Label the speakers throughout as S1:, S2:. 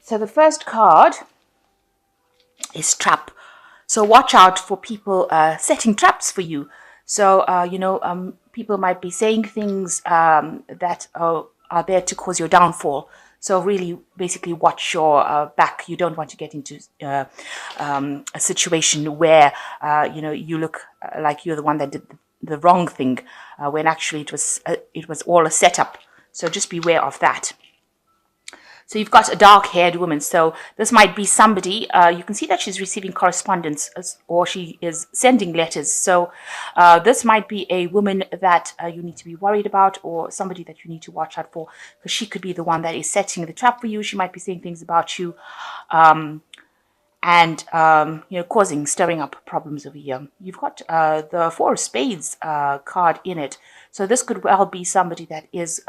S1: So the first card is trap. So watch out for people setting traps for you. So, people might be saying things that are there to cause your downfall. So really, basically, watch your back. You don't want to get into a situation where, you look like you're the one that did the wrong thing, when actually it was all a setup. So just beware of that. So you've got a dark-haired woman. So this might be somebody, you can see that she's receiving correspondence, or she is sending letters. So this might be a woman that you need to be worried about, or somebody that you need to watch out for, because she could be the one that is setting the trap for you. She might be saying things about you, and stirring up problems over here. You've got the Four of Spades card in it. So this could well be somebody that is,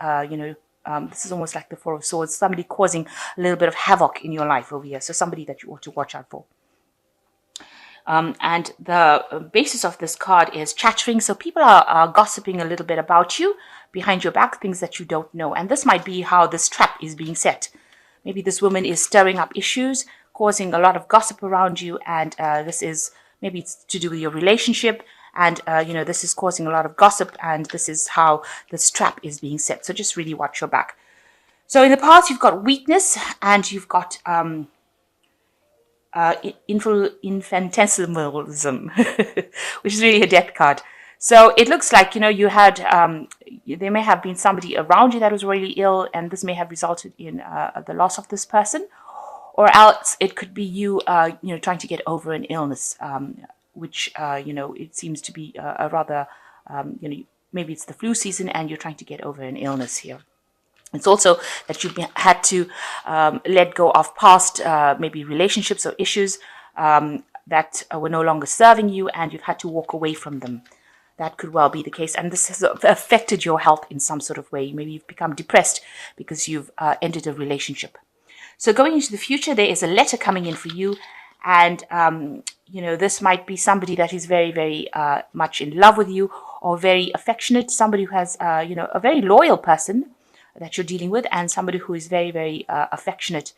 S1: this is almost like the Four of Swords, somebody causing a little bit of havoc in your life over here. So somebody that you ought to watch out for. And the basis of this card is chattering. So people are gossiping a little bit about you behind your back, things that you don't know. And this might be how this trap is being set. Maybe this woman is stirring up issues, causing a lot of gossip around you. And this is, maybe it's to do with your relationship. And, this is causing a lot of gossip, and this is how this trap is being set. So just really watch your back. So in the past, you've got weakness, and you've got infantilism, which is really a death card. So it looks like, you had, there may have been somebody around you that was really ill, and this may have resulted in the loss of this person. Or else it could be you, trying to get over an illness, which, it seems to be a rather, maybe it's the flu season and you're trying to get over an illness here. It's also that you've had to let go of past, maybe relationships or issues that were no longer serving you, and you've had to walk away from them. That could well be the case. And this has affected your health in some sort of way. Maybe you've become depressed because you've ended a relationship. So going into the future, there is a letter coming in for you. And, this might be somebody that is very, very much in love with you, or very affectionate, somebody who has, a very loyal person that you're dealing with, and somebody who is very, very affectionate,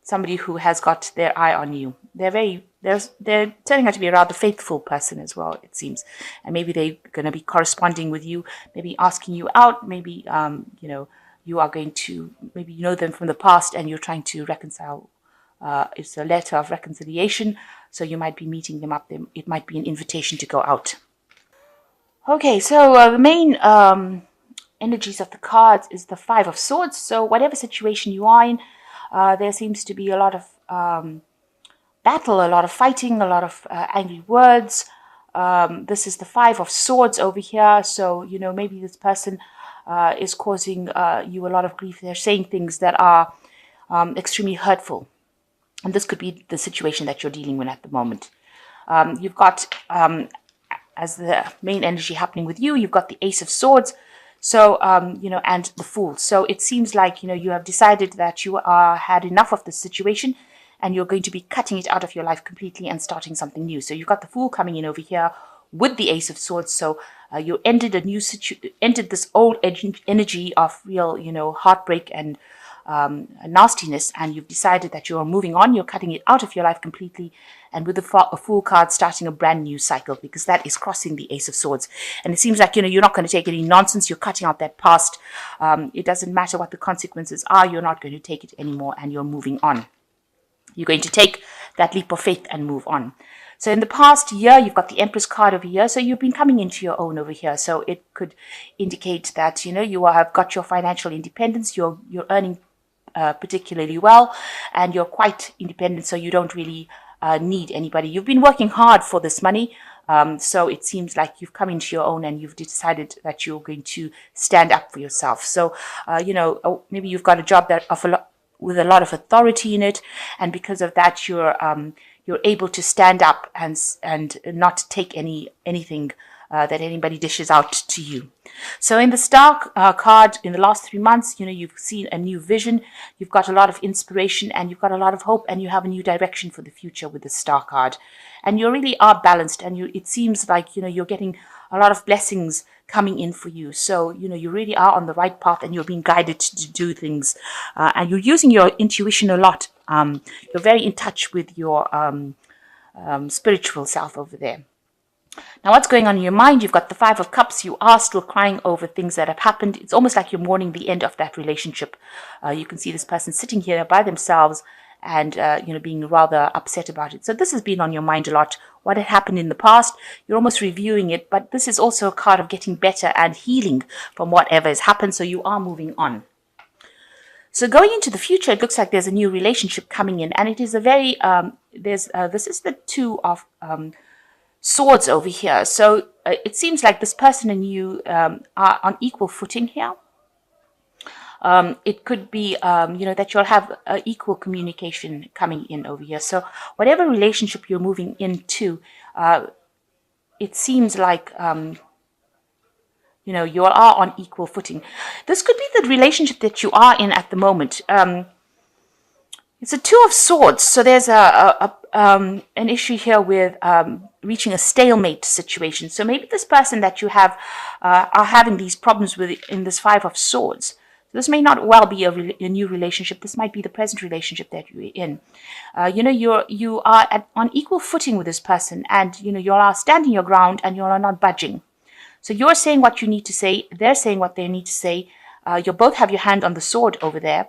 S1: somebody who has got their eye on you. They're turning out to be a rather faithful person as well, it seems. And maybe they're going to be corresponding with you, maybe asking you out, maybe, you are going to, maybe you know them from the past and you're trying to reconcile. It's a letter of reconciliation, so you might be meeting them up. It might be an invitation to go out. Okay, so the main energies of the cards is the Five of Swords. So whatever situation you are in, there seems to be a lot of battle, a lot of fighting, a lot of angry words. This is the Five of Swords over here. So, maybe this person is causing you a lot of grief. They're saying things that are extremely hurtful. And this could be the situation that you're dealing with at the moment. You've got, as the main energy happening with you, you've got the Ace of Swords. So, and the Fool. So it seems like, you have decided that you had enough of this situation, and you're going to be cutting it out of your life completely and starting something new. So you've got the Fool coming in over here with the Ace of Swords. So you ended this old energy of real, heartbreak and nastiness, and you've decided that you're moving on. You're cutting it out of your life completely, and with a Fool card, starting a brand new cycle, because that is crossing the Ace of Swords. And it seems like, you're not going to take any nonsense. You're cutting out that past. It doesn't matter what the consequences are. You're not going to take it anymore, and you're moving on. You're going to take that leap of faith and move on. So in the past year, you've got the Empress card over here. So you've been coming into your own over here. So it could indicate that, you have got your financial independence. You're earning particularly well, and you're quite independent. So you don't really need anybody. You've been working hard for this money. So it seems like you've come into your own, and you've decided that you're going to stand up for yourself. So, maybe you've got a job with a lot of authority in it, and because of that, you're able to stand up and not take anything that anybody dishes out to you. So in the star card, in the last 3 months, you've seen a new vision, you've got a lot of inspiration, and you've got a lot of hope, and you have a new direction for the future with the star card. And you really are balanced, and it seems like, you're getting a lot of blessings coming in for you. So, you really are on the right path, and you're being guided to do things. And you're using your intuition a lot. You're very in touch with your spiritual self over there. Now, what's going on in your mind? You've got the Five of Cups. You are still crying over things that have happened. It's almost like you're mourning the end of that relationship. You can see this person sitting here by themselves and, being rather upset about it. So this has been on your mind a lot. What had happened in the past, you're almost reviewing it, but this is also a card of getting better and healing from whatever has happened. So you are moving on. So going into the future, it looks like there's a new relationship coming in, and it is a very, this is the Two of Swords over here. So it seems like this person and you are on equal footing here. It could be, that you'll have equal communication coming in over here. So whatever relationship you're moving into, it seems like, you all are on equal footing. This could be the relationship that you are in at the moment. It's a Two of Swords. So there's an issue here with reaching a stalemate situation. So maybe this person that you have are having these problems with in this Five of Swords. This may not well be a new relationship. This might be the present relationship that you're in. You are on equal footing with this person, and you are standing your ground, and you are not budging. So you're saying what you need to say. They're saying what they need to say. You both have your hand on the sword over there.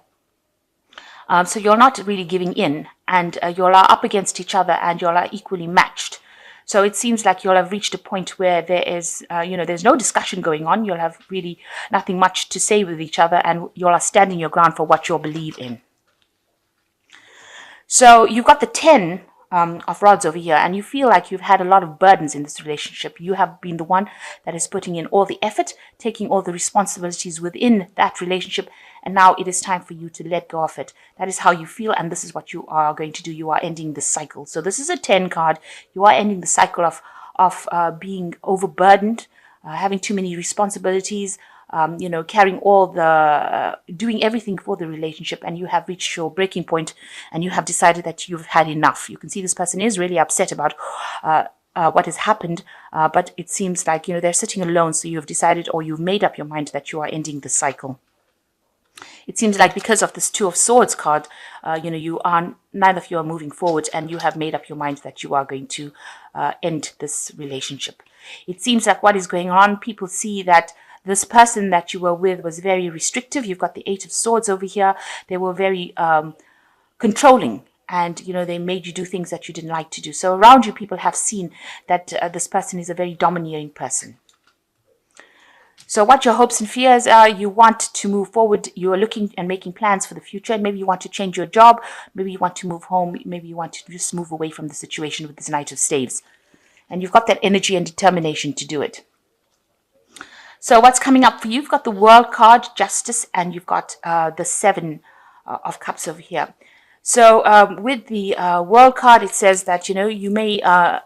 S1: So you're not really giving in, and you're up against each other, and you're equally matched. So it seems like you'll have reached a point where there is, there's no discussion going on. You'll have really nothing much to say with each other, and you're standing your ground for what you believe in. So you've got the 10 of Rods over here, and you feel like you've had a lot of burdens in this relationship. You have been the one that is putting in all the effort, taking all the responsibilities within that relationship, and now it is time for you to let go of it. That is how you feel, and this is what you are going to do. You are ending the cycle. So this is a 10 card. You are ending the cycle of being overburdened, having too many responsibilities, carrying all the, doing everything for the relationship, and you have reached your breaking point, and you have decided that you've had enough. You can see this person is really upset about what has happened, but it seems like, they're sitting alone, so you've decided, or you've made up your mind that you are ending the cycle. It seems like because of this Two of Swords card, neither of you are moving forward, and you have made up your mind that you are going to end this relationship. It seems like what is going on, people see that this person that you were with was very restrictive. You've got the Eight of Swords over here. They were very controlling, and, they made you do things that you didn't like to do. So around you, people have seen that this person is a very domineering person. So what your hopes and fears are, you want to move forward. You are looking and making plans for the future. And maybe you want to change your job. Maybe you want to move home. Maybe you want to just move away from the situation with this Knight of Staves. And you've got that energy and determination to do it. So what's coming up for you? You've got the World card, Justice, and you've got the Seven of Cups over here. So with the World card, it says that, you may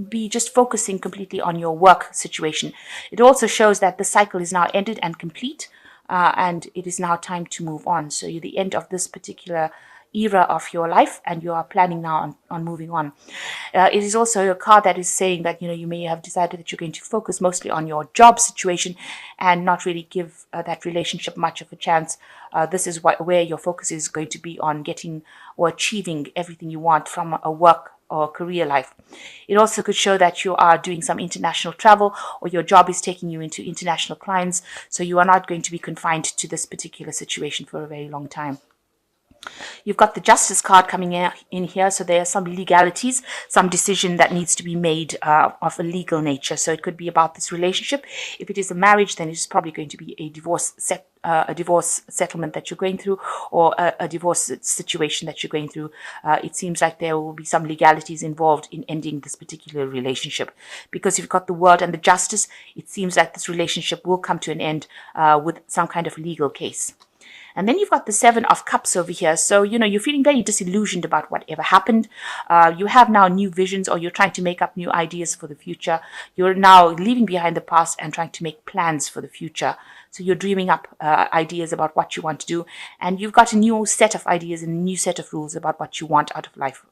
S1: be just focusing completely on your work situation. It also shows that the cycle is now ended and complete, and it is now time to move on. So you're the end of this particular era of your life, and you are planning now on moving on. It is also a card that is saying that, you may have decided that you're going to focus mostly on your job situation and not really give that relationship much of a chance. This is where your focus is going to be, on getting or achieving everything you want from a work or career life. It also could show that you are doing some international travel, or your job is taking you into international clients, so you are not going to be confined to this particular situation for a very long time. You've got the Justice card coming in here, so there are some legalities, some decision that needs to be made of a legal nature. So it could be about this relationship. If it is a marriage, then it's probably going to be a divorce settlement that you're going through, or a divorce situation that you're going through. It seems like there will be some legalities involved in ending this particular relationship, because you've got the World and the Justice. It seems like this relationship will come to an end with some kind of legal case. And then you've got the Seven of Cups over here. So, you're feeling very disillusioned about whatever happened. You have now new visions, or you're trying to make up new ideas for the future. You're now leaving behind the past and trying to make plans for the future. So you're dreaming up ideas about what you want to do. And you've got a new set of ideas and a new set of rules about what you want out of life.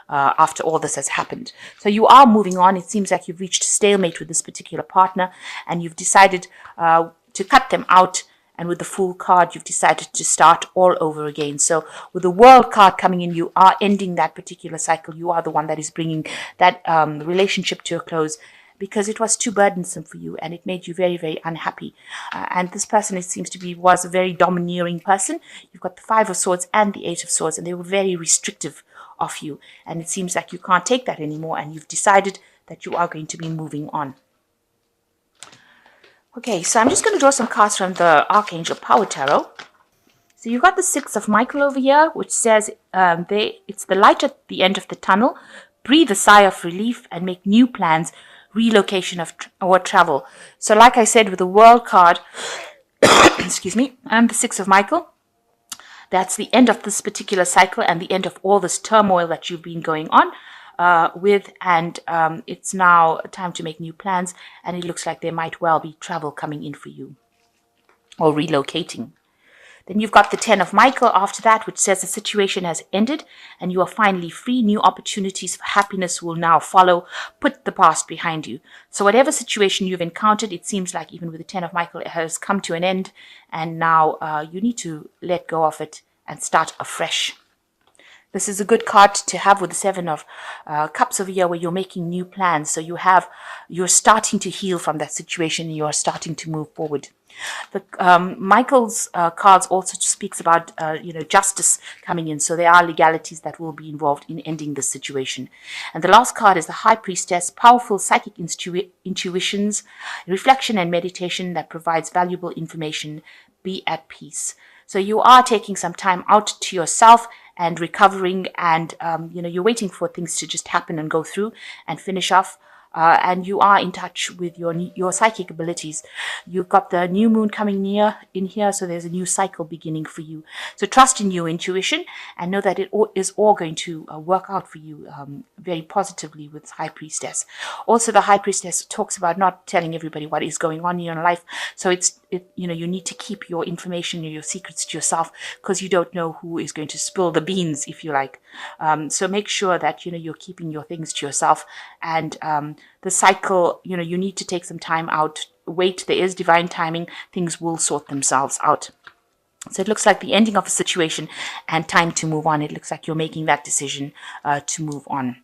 S1: After all this has happened. So you are moving on. It seems like you've reached a stalemate with this particular partner, and you've decided to cut them out. And with the Fool card, you've decided to start all over again. So with the World card coming in, you are ending that particular cycle. You are the one that is bringing that relationship to a close, because it was too burdensome for you and it made you very, very unhappy. And this person, it seems to be, was a very domineering person. You've got the Five of Swords and the Eight of Swords, and they were very restrictive of you. And it seems like you can't take that anymore, and you've decided that you are going to be moving on. Okay, so I'm just going to draw some cards from the Archangel Power Tarot. So you've got the Six of Michael over here, which says it's the light at the end of the tunnel. Breathe a sigh of relief and make new plans, relocation or travel. So like I said, with the World card, excuse me, and the Six of Michael, that's the end of this particular cycle and the end of all this turmoil that you've been going on with, and it's now time to make new plans, and it looks like there might well be travel coming in for you, or relocating. Then you've got the Ten of Michael after that, which says the situation has ended and you are finally free. New opportunities for happiness will now follow. Put the past behind you. So whatever situation you've encountered, it seems like even with the Ten of Michael, it has come to an end, and now you need to let go of it and start afresh. This is a good card to have with the Seven of Cups over here, where you're making new plans. So you're starting to heal from that situation, and you are starting to move forward. The Michael's cards also speaks about justice coming in. So there are legalities that will be involved in ending this situation. And the last card is the High Priestess, powerful psychic intuitions, reflection and meditation that provides valuable information. Be at peace. So you are taking some time out to yourself and recovering, and you're waiting for things to just happen and go through and finish off. And you are in touch with your psychic abilities. You've got the new moon coming in here, so there's a new cycle beginning for you. So trust in your intuition and know that it is all going to work out for you very positively with High Priestess. Also, the High Priestess talks about not telling everybody what is going on in your life. So you need to keep your information and your secrets to yourself, because you don't know who is going to spill the beans, if you like. So make sure that you're keeping your things to yourself, and the cycle, you need to take some time out. Wait, there is divine timing. Things will sort themselves out. So it looks like the ending of a situation and time to move on. It looks like you're making that decision to move on.